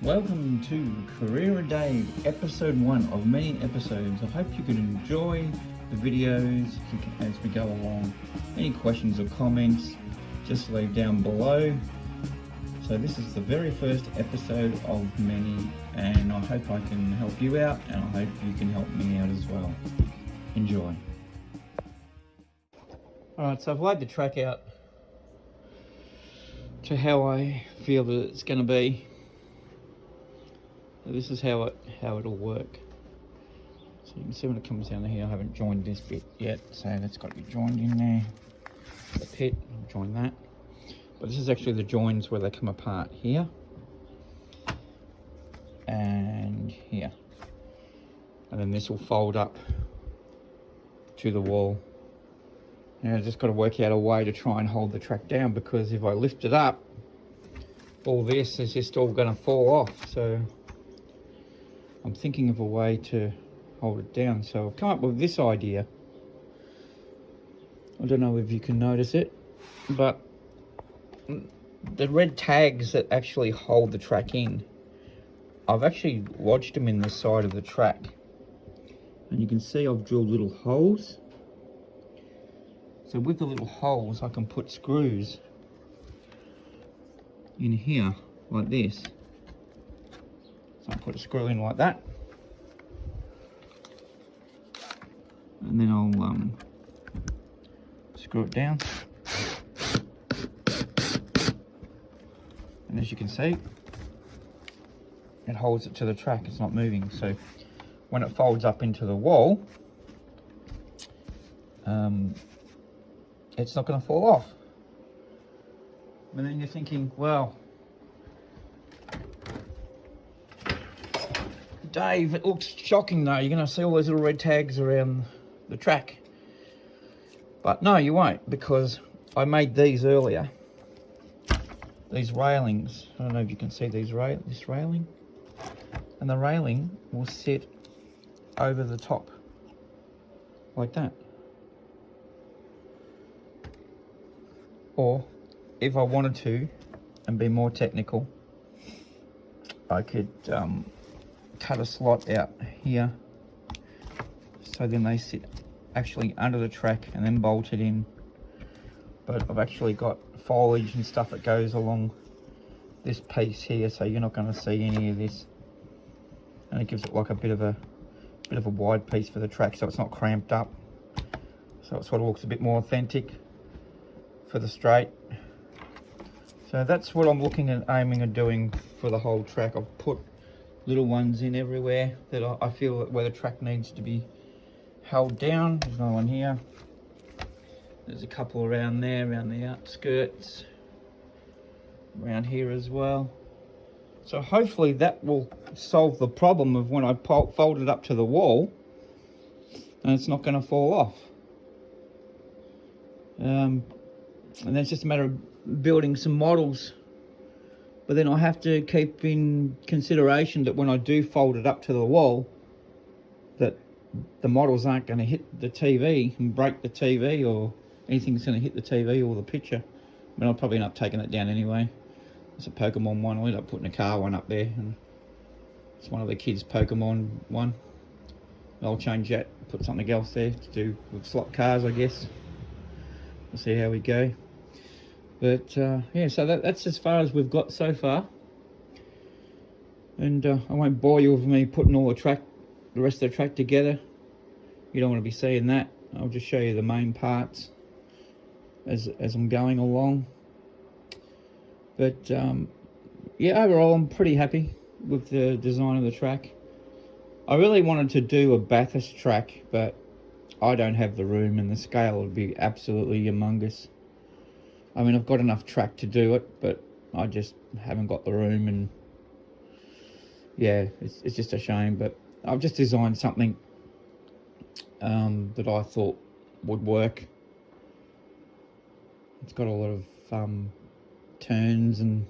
Welcome to Career a Day, episode 1 of many episodes. I hope you can enjoy the videos as we go along. Any questions or comments, just leave down below. So this is the very first episode of many, and I hope I can help you out, and I hope you can help me out as well. Enjoy. Alright, so I've laid the track out to how I feel that it's going to be. So this is how it'll work. So you can see when it comes down here, I haven't joined this bit yet, so that's got to be joined in there. The pit, I'll join that. But this is actually the joins where they come apart here and here, and then this will fold up to the wall. Now I've just got to work out a way to try and hold the track down, because if I lift it up, all this is just all going to fall off. So I'm thinking of a way to hold it down. So I've come up with this idea. I don't know if you can notice it, but the red tags that actually hold the track in, I've actually lodged them in the side of the track. And you can see I've drilled little holes. So with the little holes, I can put screws in here like this. So I put a screw in like that, and then I'll screw it down, and as you can see, it holds it to the track. It's not moving. So when it folds up into the wall, it's not going to fall off. And then you're thinking, well, Dave, it looks shocking though. You're going to see all those little red tags around the track. But no, you won't, because I made these earlier. These railings. I don't know if you can see this railing. And the railing will sit over the top, like that. Or, if I wanted to, and be more technical, I could cut a slot out here, so then they sit actually under the track and then bolted in. But I've actually got foliage and stuff that goes along this piece here, so you're not going to see any of this, and it gives it like a bit of a wide piece for the track, so it's not cramped up, so it sort of looks a bit more authentic for the straight. So that's what I'm looking at aiming at doing for the whole track. I've put little ones in everywhere that I feel that where the track needs to be held down. There's another one here. There's a couple around there, around the outskirts, around here as well. So hopefully that will solve the problem of when I fold it up to the wall, and it's not going to fall off. And then it's just a matter of building some models. But then I have to keep in consideration that when I do fold it up to the wall, that the models aren't going to hit the TV and break the TV, or anything's going to hit the TV or the picture. I mean, I'll probably end up taking it down anyway. It's a Pokemon one. I'll end up putting a car one up there, and it's one of the kids' Pokemon one. I'll change that, put something else there to do with slot cars, I guess. We'll see how we go. But yeah, so that's as far as we've got so far. And I won't bore you with me putting all the rest of the track together. You don't want to be seeing that. I'll just show you the main parts as I'm going along. But yeah, overall I'm pretty happy with the design of the track. I really wanted to do a Bathurst track, but I don't have the room, and the scale would be absolutely humongous. I mean, I've got enough track to do it, but I just haven't got the room, and yeah, it's just a shame. But I've just designed something that I thought would work. It's got a lot of turns and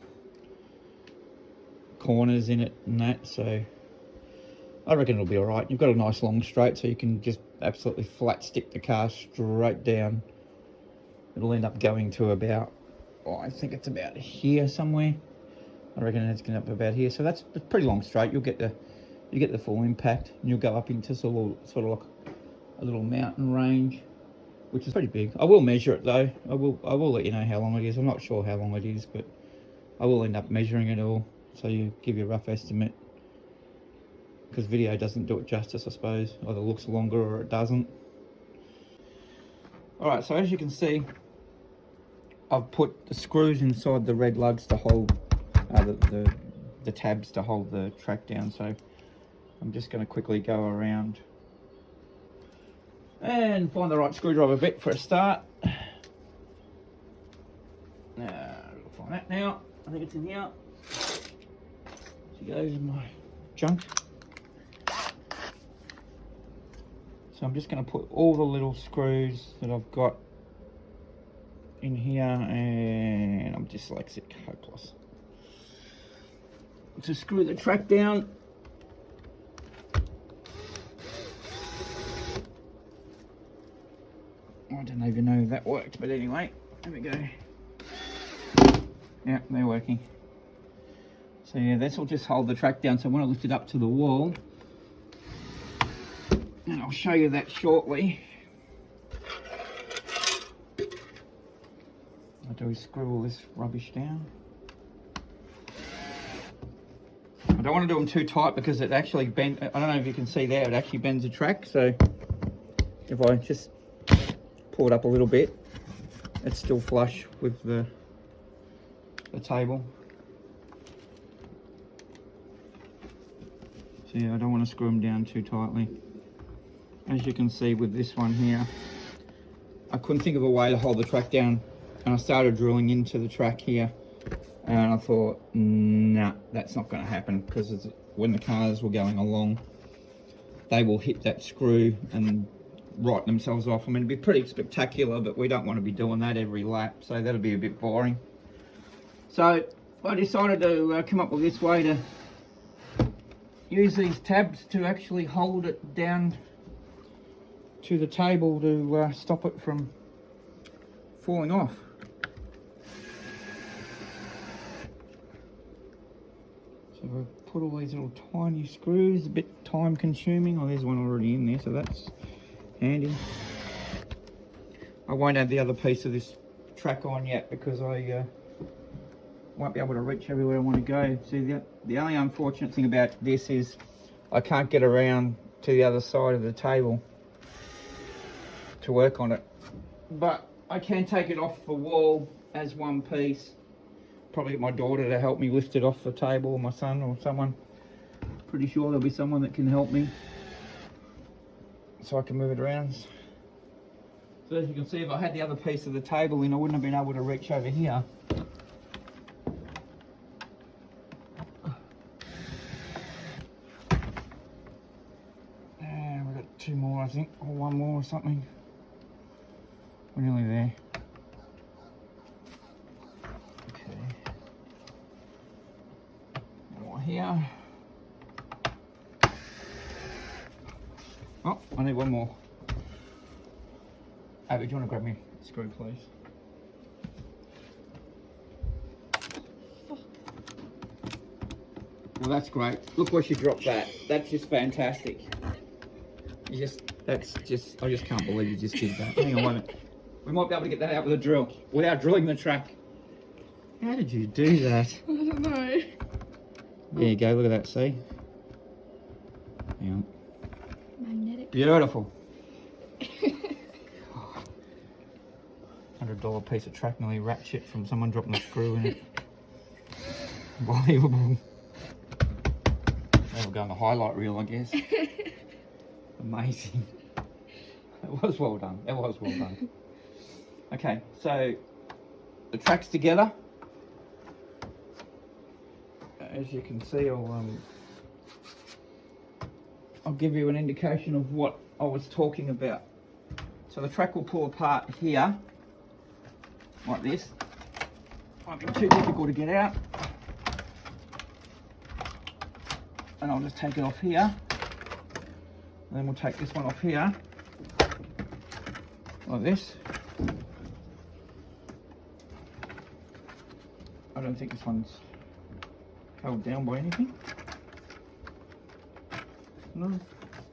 corners in it and that, so I reckon it'll be all right. You've got a nice long straight, so you can just absolutely flat stick the car straight down. It'll end up going to about, I think it's about here somewhere. I reckon it's going up about here. So that's a pretty long straight. You get the full impact, and you'll go up into sort of like a little mountain range, which is pretty big. I will measure it though. I will let you know how long it is. I'm not sure how long it is, but I will end up measuring it all, so you give you a rough estimate. Because video doesn't do it justice, I suppose. Either looks longer or it doesn't. Alright, so as you can see, I've put the screws inside the red lugs to hold the tabs to hold the track down. So I'm just going to quickly go around and find the right screwdriver bit for a start. I'll find that now. I think it's in here. She goes in my junk. So I'm just going to put all the little screws that I've got in here, and I'm dyslexic, hopeless. To screw the track down. I don't even know if that worked, but anyway, there we go. Yeah, they're working. So yeah, this will just hold the track down. So when I lift it up to the wall, and I'll show you that shortly. I do screw all this rubbish down. I don't want to do them too tight because it actually bends. I don't know if you can see there, it actually bends the track. So if I just pull it up a little bit, it's still flush with the table. So yeah, I don't want to screw them down too tightly. As you can see with this one here, I couldn't think of a way to hold the track down, and I started drilling into the track here, and I thought, nah, that's not going to happen, because when the cars were going along, they will hit that screw and right themselves off. I mean, it'd be pretty spectacular, but we don't want to be doing that every lap, so that'll be a bit boring. So I decided to come up with this way to use these tabs to actually hold it down to the table to stop it from falling off. So I put all these little tiny screws, a bit time consuming. Oh, there's one already in there, so that's handy. I won't add the other piece of this track on yet because I won't be able to reach everywhere I want to go. See, the only unfortunate thing about this is I can't get around to the other side of the table to work on it, but I can take it off the wall as one piece. Probably get my daughter to help me lift it off the table, or my son, or someone. Pretty sure there'll be someone that can help me so I can move it around. So as you can see, if I had the other piece of the table in, I wouldn't have been able to reach over here. And we've got two more, I think, or one more or something. We're nearly there. Okay. More here. Oh, I need one more. Abby, do you want to grab me a screw, please? Well, that's great. Look where she dropped that. That's just fantastic. I just can't believe you just did that. Hang on a minute. We might be able to get that out with a drill without drilling the track. How did you do that? I don't know. There you go, look at that, see? Hang on. Magnetic. Beautiful. $100 piece of track nearly ratchet from someone dropping a screw in it. Unbelievable. That'll go on the highlight reel, I guess. Amazing. It was well done. It was well done. Okay, so the track's together. As you can see, I'll give you an indication of what I was talking about. So the track will pull apart here, like this. Might be too difficult to get out. And I'll just take it off here. And then we'll take this one off here, like this. I don't think this one's held down by anything. No,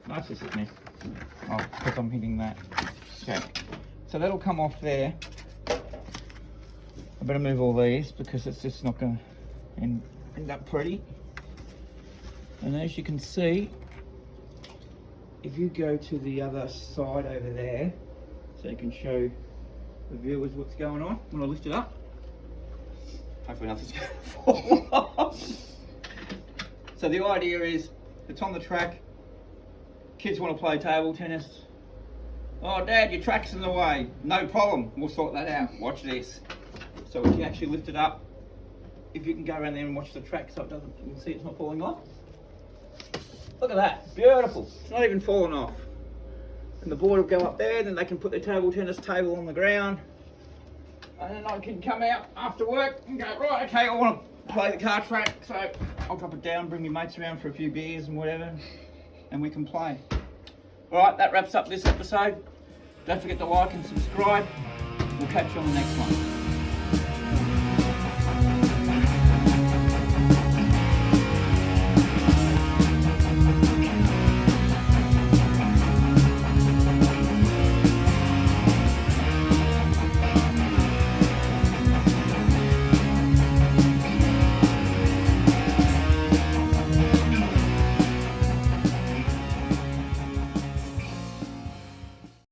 that's just it, me. Oh, because I'm hitting that. Okay, so that'll come off there. I better move all these because it's just not going to end up pretty. And as you can see, if you go to the other side over there, so you can show the viewers what's going on when I lift it up. Hopefully nothing's going to fall off. So the idea is, it's on the track. Kids want to play table tennis. Oh, Dad, your track's in the way. No problem, we'll sort that out. Watch this. So we can actually lift it up. If you can go around there and watch the track so it doesn't, you can see it's not falling off. Look at that, beautiful. It's not even falling off. And the board will go up there, then they can put their table tennis table on the ground. And then I can come out after work and go, right, okay, I want to play the car track, so I'll drop it down, bring my mates around for a few beers and whatever, and we can play. All right, that wraps up this episode. Don't forget to like and subscribe. We'll catch you on the next one.